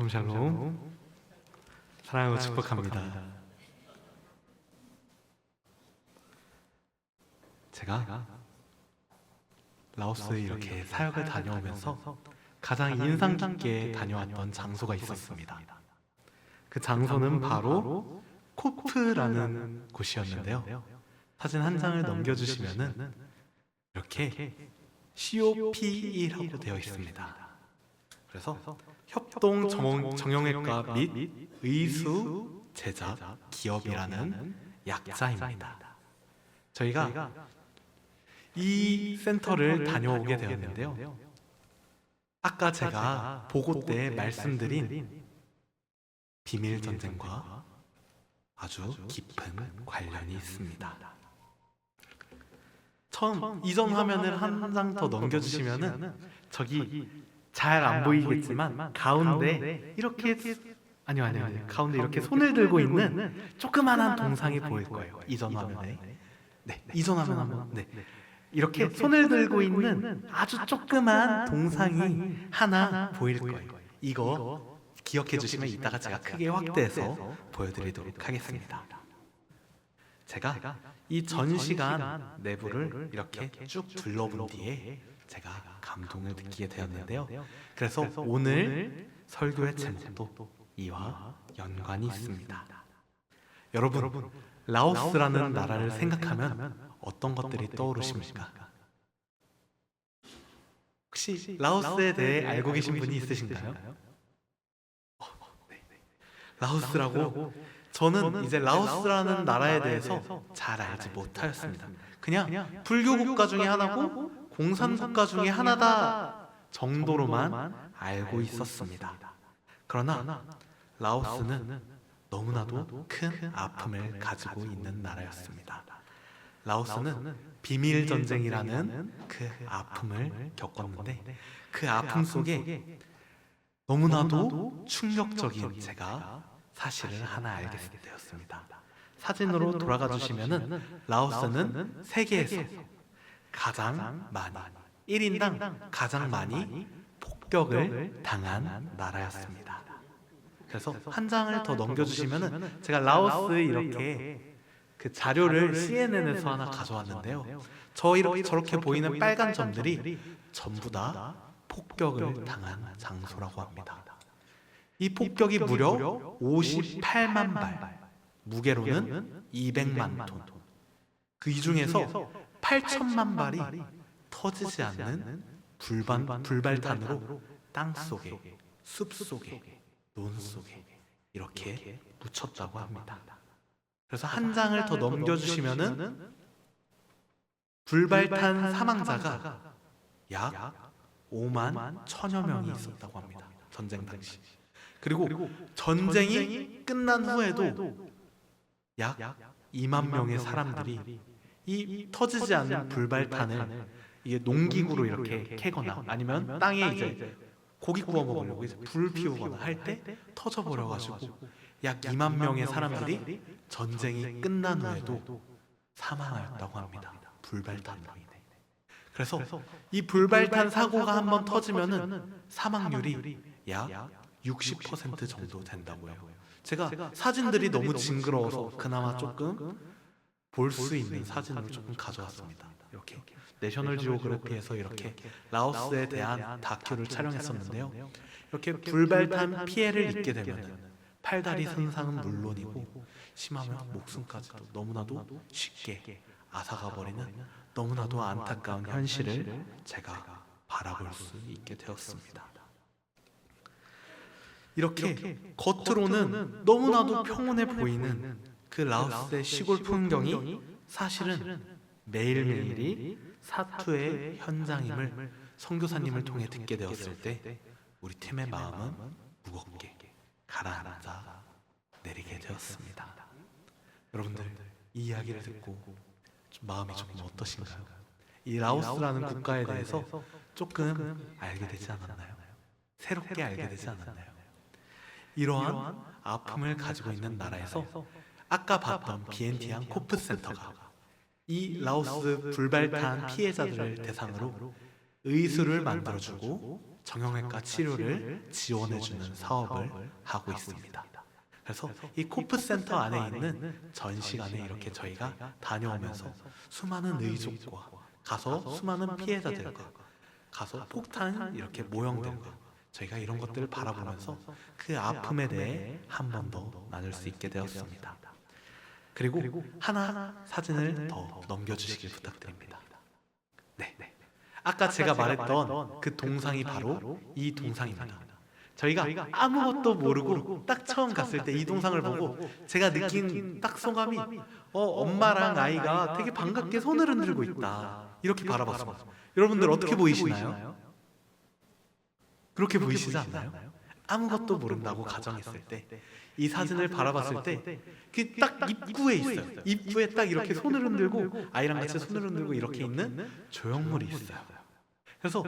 샬롬. 사랑하고 축복합니다. 제가 라오스에 이렇게 사역을 다녀오면서 가장 인상 깊게 다녀왔던 장소가 있었습니다. 그 장소는 바로 코프라는 곳이었는데요. 사진 한 장을 넘겨주시면은 이렇게 COP1라고 되어 있습니다. 그래서 협동 정형외과 및 의수 제작 기업이라는 약자입니다. 저희가 이 센터를 다녀오게 되었는데요. 아까 제가 보고 때 말씀드린 비밀 전쟁과 아주 깊은 관련이 있습니다. 처음 이전 화면을 한 장 더 넘겨주시면은 저기 잘 안 보이겠지만 가운데 이렇게 아니요 가운데 이렇게 손을 들고 있는 조그만한 동상이 보일 거예요. 이전 화면에. 네, 이전 화면 한번. 네. 이렇게 손을 들고 있는 아주 조그만 동상이 하나 보일 거예요. 이거 기억해 주시면 이따가 제가 크게 확대해서 보여드리도록 하겠습니다. 제가 이 전시관 내부를 이렇게 쭉 둘러본 뒤에 제가 감동을 느끼게 되었는데요. 그래서 오늘 설교의 제목도 이와 연관이 있습니다. 여러분, 라오스라는 나라를 생각하면 어떤 것들이 떠오르십니까? 혹시 라오스에 대해 알고 계신 분이 있으신가요? 네. 라오스라고 저는 이제 라오스라는 나라에 대해서 잘 알지 못하였습니다. 그냥 불교 국가 중에 하나고 공산 국가 중에 하나다 정도로만 알고 있었습니다. 그러나 라오스는 너무나도 큰 아픔을 가지고 있는 나라였습니다. 라오스는 비밀 전쟁이라는 그 아픔을 겪었는데 그 아픔 속에 너무나도 충격적인 제가 사실을 하나 알게 되었습니다. 사진으로 돌아가 주시면은 라오스는 세계에서 가장 많이 1인당 가장 많이 폭격을 당한 나라였습니다. 그래서 한 장을 더 넘겨주시면은 제가 라오스 이렇게 그 자료를 CNN에서 하나 가져왔는데요. 저렇게 보이는 빨간 점들이 전부 다 폭격을 당한 장소라고 합니다. 이 폭격이 무려 58만 발, 무게로는 200만 톤. 그 이 중에서 8천만 발이 터지지 않는 불발탄으로 땅 속에, 숲 속에, 논 속에 이렇게 묻혔다고 합니다. 그래서 한 장을 더 넘겨주시면은 불발탄 사망자가 약 5만 1천여 명이 있었다고 합니다. 전쟁 당시. 그리고 전쟁이 끝난 후에도 약 2만 명의 사람들이 이 터지지 않는 불발탄을 이게 농기구로 이렇게 캐거나 아니면 땅에 이제 고기 구워 먹으려고 이제 불 피우거나 할 때 터져버려가지고 약 2만 명의 사람들이 전쟁이 끝난 후에도 사망하였다고 합니다. 불발탄으로 인해. 그래서 이 불발탄 사고가 한번 터지면은 사망률이 약 60% 정도 된다고 해요. 제가 사진들이 너무 징그러워서 그나마 조금 볼 수 있는 사진을 조금 가져왔습니다. 이렇게 내셔널 지오그래피에서 이렇게 라오스에 대한 다큐를 촬영했었는데요. 이렇게 불발탄 피해를 입게 되면 팔다리 손상은 물론이고 심하면 목숨까지도 너무나도 쉽게 앗아가 버리는 너무나도 안타까운 현실을 제가 바라볼 수 있게 되었습니다. 이렇게 겉으로는 너무나도 평온해 보이는 그 라오스의 시골 풍경이 사실은 매일매일이 사투의 현장임을 선교사님을 통해 듣게 되었을 때 우리 팀의 마음은 무겁게 가라앉아 내리게 되었습니다. 여러분들 이 이야기를 듣고 좀 마음이 조금 어떠신가요? 이 라오스라는 국가에 대해서 조금 알게 되지 않았나요? 새롭게 알게 되지 않았나요? 이러한 아픔을 가지고 있는 나라에서 아까 봤던 비엔티안 코프 센터가 이 라오스 불발탄 피해자들을 대상으로 의수를 만들어주고 정형외과 치료를 지원해주는 사업을 하고 있습니다. 그래서 이 코프센터 안에 있는 전시관에 이렇게 저희가 다녀오면서 수많은 의족과 가서 수많은 피해자들과 가서 폭탄 이렇게 모형들과 저희가 이런 것들을 바라보면서 그 아픔에 대해 한 번 더 나눌 수 있게 되었습니다. 그리고 하나 사진을 더 넘겨주시길 부탁드립니다. 네, 아까 제가 말했던 그 동상이 바로 이 동상입니다. 저희가 아무것도 모르고 딱 처음 갔을 때 이 동상을 보고 제가 느낀 딱 소감이 엄마랑 아이가 되게 반갑게 손을 흔들고 있다, 이렇게 바라봤습니다. 여러분들 어떻게 보이시나요? 그렇게 보이시지 않나요? 아무것도 모른다고 가정했을 때 이 사진을 바라봤을 때 그 딱 입구에 있어요. 입구에 딱 이렇게 손을 흔들고 아이랑 같이 손을 흔들고 이렇게 있는 조형물이 있어요. 그래서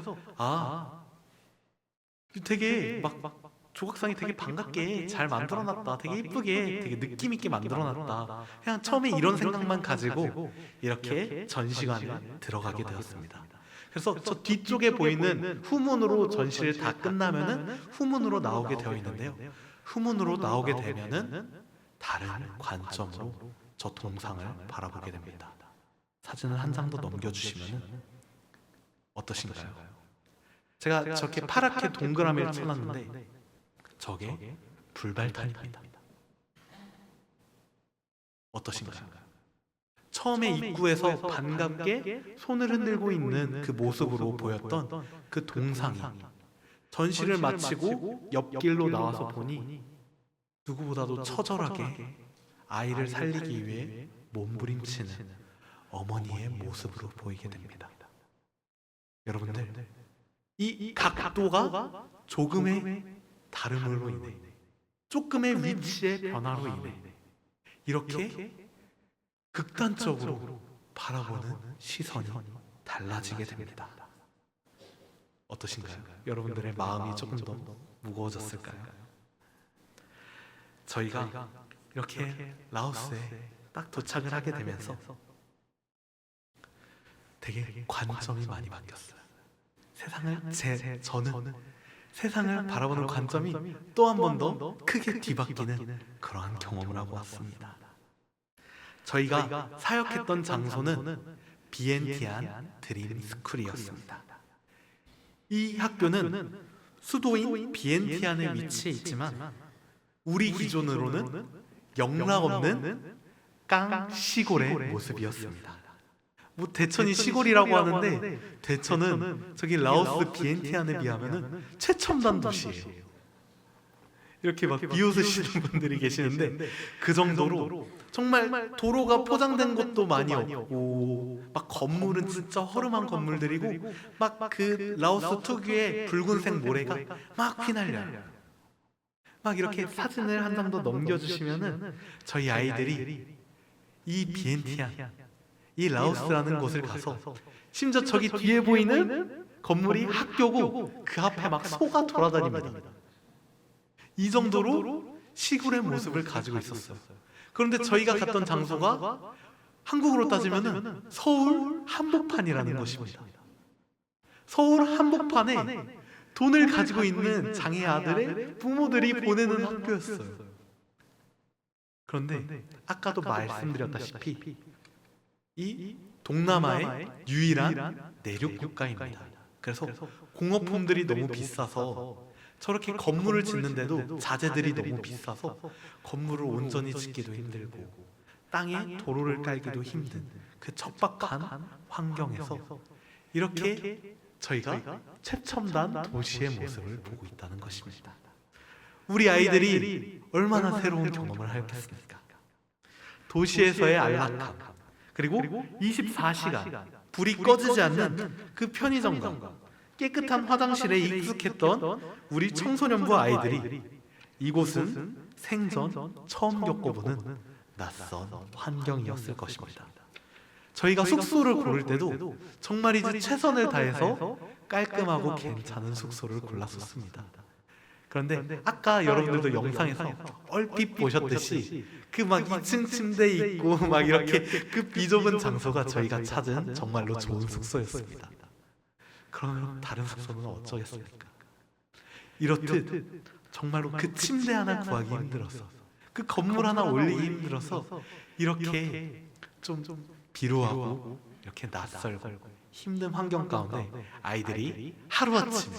되게 막 조각상이 되게 반갑게 잘 만들어놨다, 되게 이쁘게 되게 느낌있게 만들어놨다, 그냥 처음에 이런 생각만 가지고 이렇게 전시관에 들어가게 되었습니다. 그래서 저 뒤쪽에 보이는 후문으로 전시를 다 끝나면은 후문으로 나오게 되어 있는데요, 후문으로 나오게 되면은 다른 관점으로 저 동상을 바라보게 됩니다. 사진을 한 장 더 넘겨주시면은 어떠신가요? 제가 저렇게 파랗게 동그라미를 쳐놨는데 저게 불발탄입니다. 어떠신가요? 처음에 입구에서 반갑게 손을 흔들고 있는 그 모습으로 보였던 그 동상이 전시를 마치고 옆길로 나와서 보니 누구보다도 처절하게 아이를 살리기 위해 몸부림치는 어머니의 모습으로 보이게 됩니다. 여러분들, 이 각도가 조금의 다름으로 인해, 조금의 위치의 변화로 인해 이렇게 극단적으로 바라보는 시선이 달라지게 됩니다. 어떠신가요? 여러분들의 마음이 조금 더 무거워졌을까요? 저희가 이렇게 라오스에 딱 도착을 하게 되면서 되게 관점이 많이 바뀌었어요. 저는 세상을 바라보는 관점이 또 한 번 더 크게 뒤바뀌는 그러한 경험을 하고 왔습니다. 저희가 사역했던 장소는 비엔티안 드림 스쿨이었습니다. 이 학교는 수도인 비엔티안에 위치해 있지만 우리 기준으로는 영락없는 깡 시골의 모습이었습니다. 뭐 대천이 시골이라고 하는데 대천은 저기 라오스 비엔티안에 비하면은 최첨단 도시예요. 이렇게 막 비웃으시는 분들이 계시는데 그 정도로 정말 도로가 포장된 곳도 많이 없고 막 건물은 진짜 허름한 건물들이고 막 그 라오스 특유의 붉은색 모래가 막 휘날려요. 막 이렇게 사진을 한 장 더 넘겨주시면은 저희 아이들이 이 비엔티안, 이 라오스라는 곳을 가서 심지어 저기 뒤에 보이는 건물이 학교고 그 앞에 막 소가 돌아다닙니다. 이 정도로 시골의 모습을 가지고 있었어요. 그런데 저희가 갔던 장소가 한국으로 따지면은 서울 한복판이라는 곳입니다. 서울 한복판에 돈을 가지고 있는 장애 아들의 부모들이 보내는 학교였어요. 그런데 아까도 말씀드렸다시피 이 동남아의 유일한 내륙 국가입니다. 그래서 공업품들이 너무 비싸서 저렇게 건물을 짓는데도 자재들이 너무 비싸서 건물을 온전히 짓기도 힘들고 땅에 도로를 깔기도 힘든 그 척박한 환경에서 이렇게 저희가 최첨단 도시의 모습을 보고 있다는 것입니다. 우리 아이들이 얼마나 새로운 경험을 하였겠습니까? 도시에서의 안락함, 그리고 24시간 불이 꺼지지 않는 그 편의점과 깨끗한 화장실에 익숙했던 우리 청소년부 아이들이 이곳은 생전 처음 겪어보는 낯선 환경이었을 것입니다. 저희가 숙소를 고를 때도 정말이지 최선을 다해서 깔끔하고 괜찮은 숙소를 골랐었습니다. 그런데 아까 여러분들도 영상에서 얼핏 보셨듯이 그 막 2층 침대 있고 막 이렇게 그 비좁은 장소가 저희가 찾은 정말로 좋은 숙소였습니다. 그러면 다른 숙소는 어쩌겠습니까? 이렇듯 정말로 그 침대 하나 구하기 힘들어서, 그 건물 하나 올리기 힘들어서 이렇게 좀 비루하고 이렇게 낯설고 힘든 환경 가운데 아이들이 하루아침에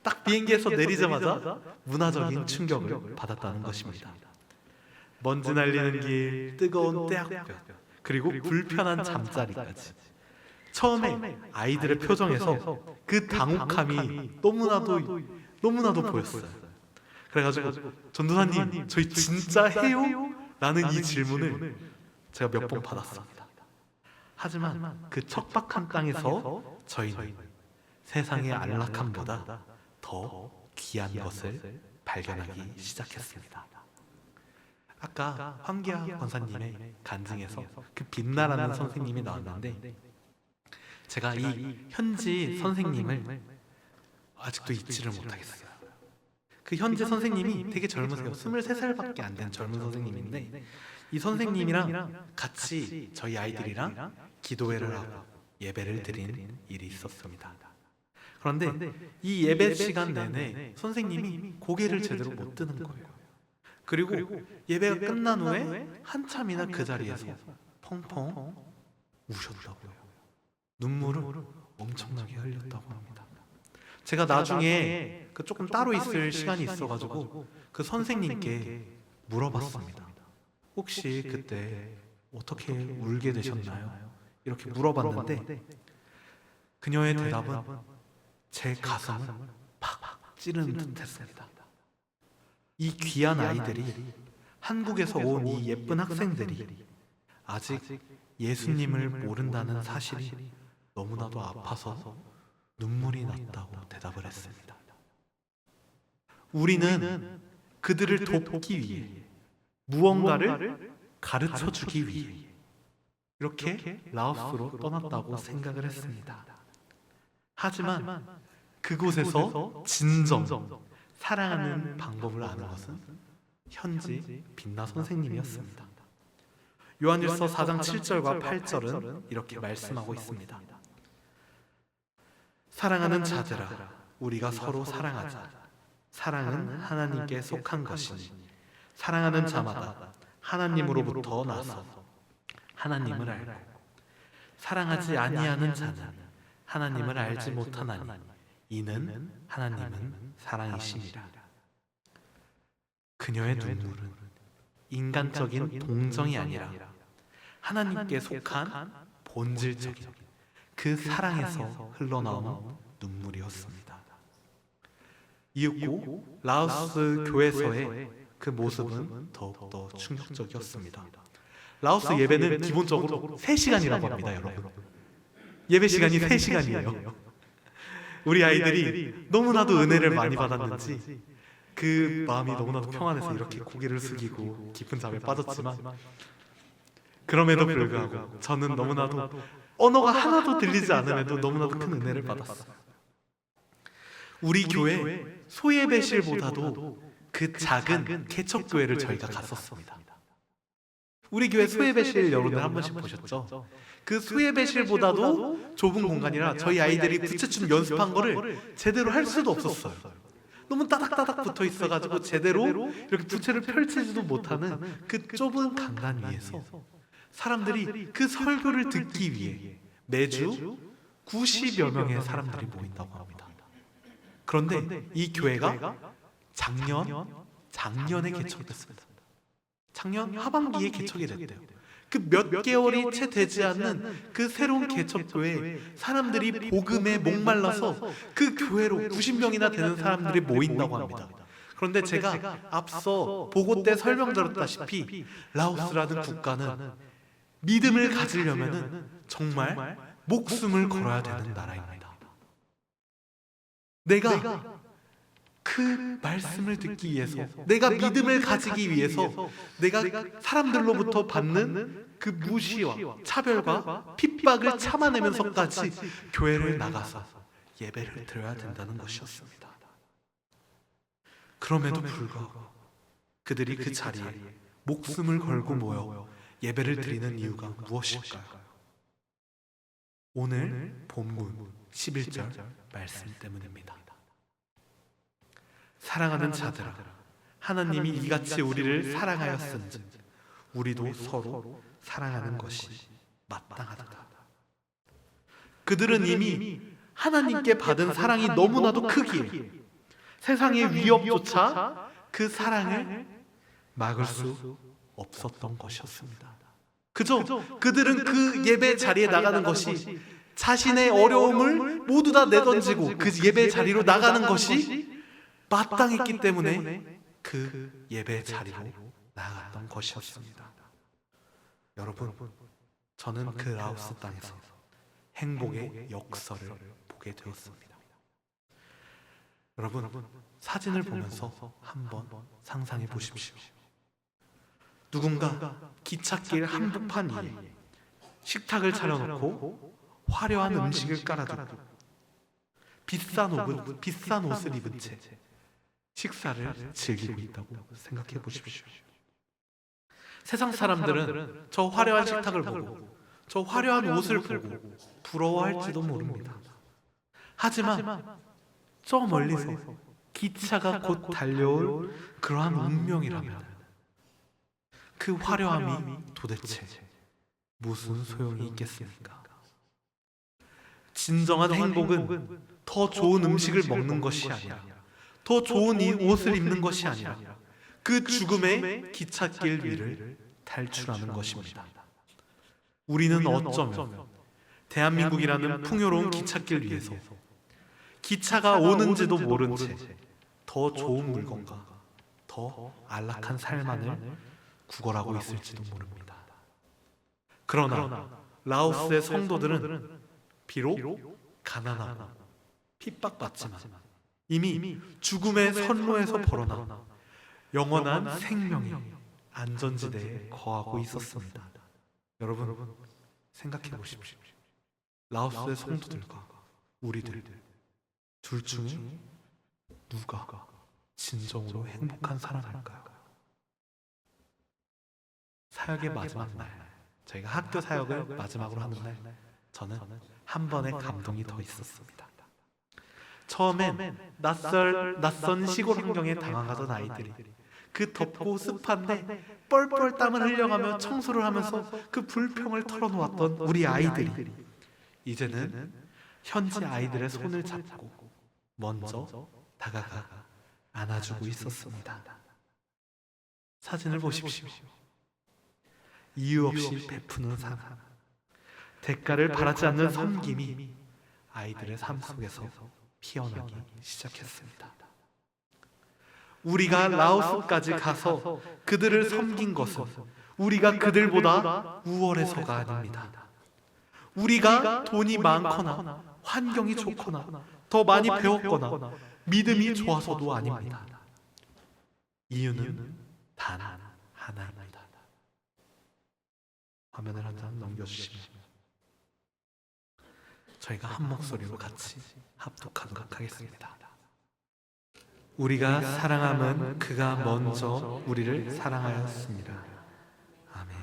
딱 비행기에서 내리자마자 문화적인 충격을 받았다는 것입니다. 먼지 날리는 길, 뜨거운 떼학볕, 그리고 불편한 잠자리까지. 처음에 아이들의 표정에서 그 당혹함이 너무나도 보였어요. 그래가지고 전도사님, 저희 진짜 해요? 라는 이 질문을 제가 몇 번 받았습니다. 하지만 그 척박한 땅에서 저희는 세상의 안락함보다 더 귀한 것을 발견하기 시작했습니다. 아까 황기하 권사님의 간증에서 그 빛나라는 선생님이 나왔는데, 제가 이 현지 선생님을 아직도 잊지를 못하겠어요. 그 현지 선생님이 되게 젊으세요. 23살밖에 안 된 젊은 선생님인데, 이 선생님이랑 같이 저희 아이들이랑 기도회를 하고 예배를 드린 일이 있었습니다. 그런데 이 예배 시간 내내 선생님이 고개를 제대로 못 드는 거예요. 그리고 예배가 끝난 후에 한참이나 그 자리에서 펑펑 우셨다고요. 눈물을 엄청나게 흘렸다고 합니다. 제가 나중에 그 조금 따로 있을 시간이 있어가지고 그 선생님께 물어봤습니다. 혹시 그때 어떻게 울게 되셨나요? 이렇게 물어봤는데 그녀의 대답은 제 가슴을 팍 찌르는 듯했습니다. 이 귀한 아이들이, 한국에서 온 이 예쁜 학생들이 아직 예수님을 모른다는 사실이 너무나도 아파서 눈물이 났다고 대답을 했습니다. 우리는 그들을 돕기 위해, 무언가를 가르쳐주기 위해 이렇게 라오스로 떠났다고 생각을 했습니다. 하지만 그곳에서 진정 사랑하는 방법을 아는 것은 현지 빛나 선생님이었습니다. 요한일서 4장 7절과 8절은 이렇게 말씀하고 있습니다. 사랑하는 자들아, 우리가 서로 사랑하자. 사랑은 하나님께 속한 것이니 사랑하는 자마다 하나님으로부터 나서 하나님을 알고, 사랑하지 아니하는 자는 하나님을 알지 못하나니 이는 하나님은 사랑이심이라. 그녀의 눈물은 인간적인 동정이 아니라 하나님께 속한 본질적인 그 사랑에서 흘러나온 눈물이었습니다. 이윽고 라오스 교회에서의 그 모습은 더욱더 충격적이었습니다. 라오스 예배는 기본적으로 3시간이라고 합니다, 여러분. 예배 시간이 3시간이에요. 우리 아이들이 너무나도 은혜를 많이 받았는지 그 마음이 너무나도 평안해서 이렇게 고개를 숙이고 깊은 잠에 빠졌지만, 그럼에도 불구하고 저는 너무나도 언어가 하나도 들리지 않음에도 너무나도 큰 은혜를 받았어요. 우리 교회 소예배실보다도 그 작은 개척교회를 저희가 갔었습니다. 우리 교회 소예배실 여러분들 한 번씩 보셨죠? 그 소예배실보다도 좁은 공간이라 저희 아이들이 부채춤 연습한 거를 제대로 할 수도 없었어요. 너무 따닥따닥 붙어 있어가지고 제대로 이렇게 부채를 펼치지도 못하는 그 좁은 강단 위에서 사람들이 그 설교를 듣기 위해 매주 90여 명의 사람들이 모인다고 합니다. 그런데 이 교회가 작년에 개척됐습니다. 작년 하반기에 개척이 됐대요. 그 몇 개월이 채 되지 않는 그 새로운 개척교회에 사람들이 복음에 목말라서 그 교회로 90명이나 되는 사람들이 모인다고 합니다. 그런데 제가 앞서 보고 때 설명드렸다시피 라오스라는 국가는 믿음을 가지려면 정말 목숨을 걸어야 되는 나라입니다. 내가 그 말씀을 듣기 위해서, 내가 믿음을 가지기 위해서 내가 사람들로부터 받는 그 무시와 차별과 핍박을 참아내면서까지 교회를 나가서 예배를 드려야 된다는 것이었습니다. 그럼에도 불구하고 그들이 그 자리에 목숨을 걸고 모여 예배를 드리는 이유가 무엇일까요? 오늘 본문 11절 말씀 때문입니다. 사랑하는 자들아, 하나님이 이같이 우리를 사랑하였은즉 우리도 서로 사랑하는 것이 마땅하다. 그들은 이미 하나님께 받은 사랑이 너무나도 크기에 세상의 위협조차 그 사랑을 막을 수 없었던 것이었습니다. 그저 그들은 그 예배 자리에 나가는 것이, 자신의 어려움을 모두 다 내던지고 그 예배 자리로 나가는 것이 마땅했기 때문에 그 예배 자리로 나갔던 것이었습니다. 여러분, 저는 그 라오스 땅에서 행복의 역설을 보게 되었습니다. 여러분, 사진을 보면서 한번 상상해 보십시오. 누군가 기찻길 한복판 위에 식탁을 차려놓고 화려한 음식을 깔아두고 비싼 옷을 입은 채 식사를 즐기고 있다고 생각해 보십시오. 세상 사람들은 저 화려한 식탁을 보고 저 화려한 옷을 보고 부러워할지도 모릅니다. 하지만 저 멀리서 기차가 곧 달려올 그러한 운명이라면 그 화려함이 도대체 무슨 소용이 있겠습니까? 진정한 행복은 더 좋은 음식을 먹는 것이 아니라, 더 좋은 옷을 입는 것이 아니라 그 죽음의 기찻길 위를 탈출하는 것입니다. 우리는 어쩌면 대한민국이라는 풍요로운 기찻길 위에서 기차가 오는지도 모른 채 더 좋은 물건과 더 안락한 삶만을 구걸하고 있을지도 모릅니다. 그러나 라오스의 성도들은 비록 가난하고 핍박받지만 이미 죽음의 선로에서 벗어나 영원한 생명의 안전지대에 거하고 있었습니다. 여러분, 생각해 보십시오. 라오스의 성도들과 우리들 둘 중에 누가 진정으로 행복한 사람일까요? 사역의 마지막 날, 저희가 학교 사역을 마지막으로 하는 날, 저는 한 번의 감동이 더 있었습니다. 처음엔 낯선 시골 환경에 당황하던 아이들이 그 덥고 습한데 뻘뻘 땀을 흘려가며 청소를 하면서 그 불평을 털어놓았던 우리 아이들이 이제는 현지 아이들의 손을 잡고 먼저 다가가 안아주고 있었습니다. 사진을 보십시오. 이유 없이 베푸는 사랑, 대가를 바라지 않는 섬김이 아이들의 삶 속에서 피어나기 시작했습니다. 우리가 라오스까지 가서 그들을 섬긴 것은 우리가 그들보다 우월해서가 아닙니다. 우리가 돈이 많거나 환경이 좋거나 더 많이 배웠거나 믿음이 좋아서도 아닙니다. 이유는 단 하나입니다. 화면을 한 장 넘겨주시면 저희가 한 목소리로 같이 합독하도록 하겠습니다. 우리가 사랑함은 그가 먼저 우리를 사랑하였습니다. 아멘.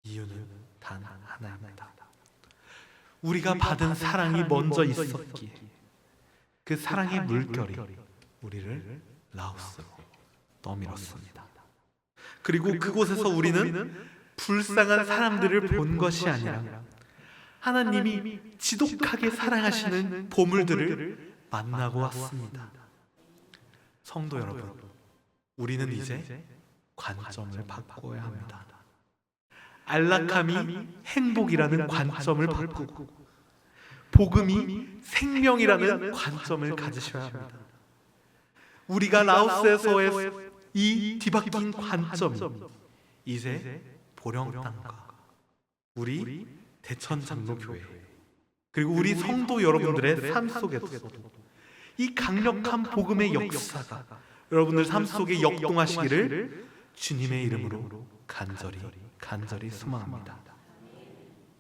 이유는 단 하나입니다. 우리가 받은 사랑이 먼저 있었기에 그 사랑의 물결이 우리를 라오스로 떠밀었습니다. 그리고 그곳에서 우리는 불쌍한 사람들을 본 것이 아니라 하나님이 지독하게 사랑하시는 보물들을 만나고 왔습니다. 성도 여러분, 우리는 이제 관점을 바꿔야 합니다. 안락함이 행복이라는 관점을 바꾸고 복음이 생명이라는 관점을 가지셔야 합니다. 우리가 라오스에서의 이 뒤바뀐 관점이 이제 보령 땅과 우리 대천 장로교회 그리고 우리 성도 여러분들의 삶 속에서도 이 강력한 복음의 역사가 여러분들 삶 속에 역동하시기를 주님의 이름으로 간절히 소망합니다.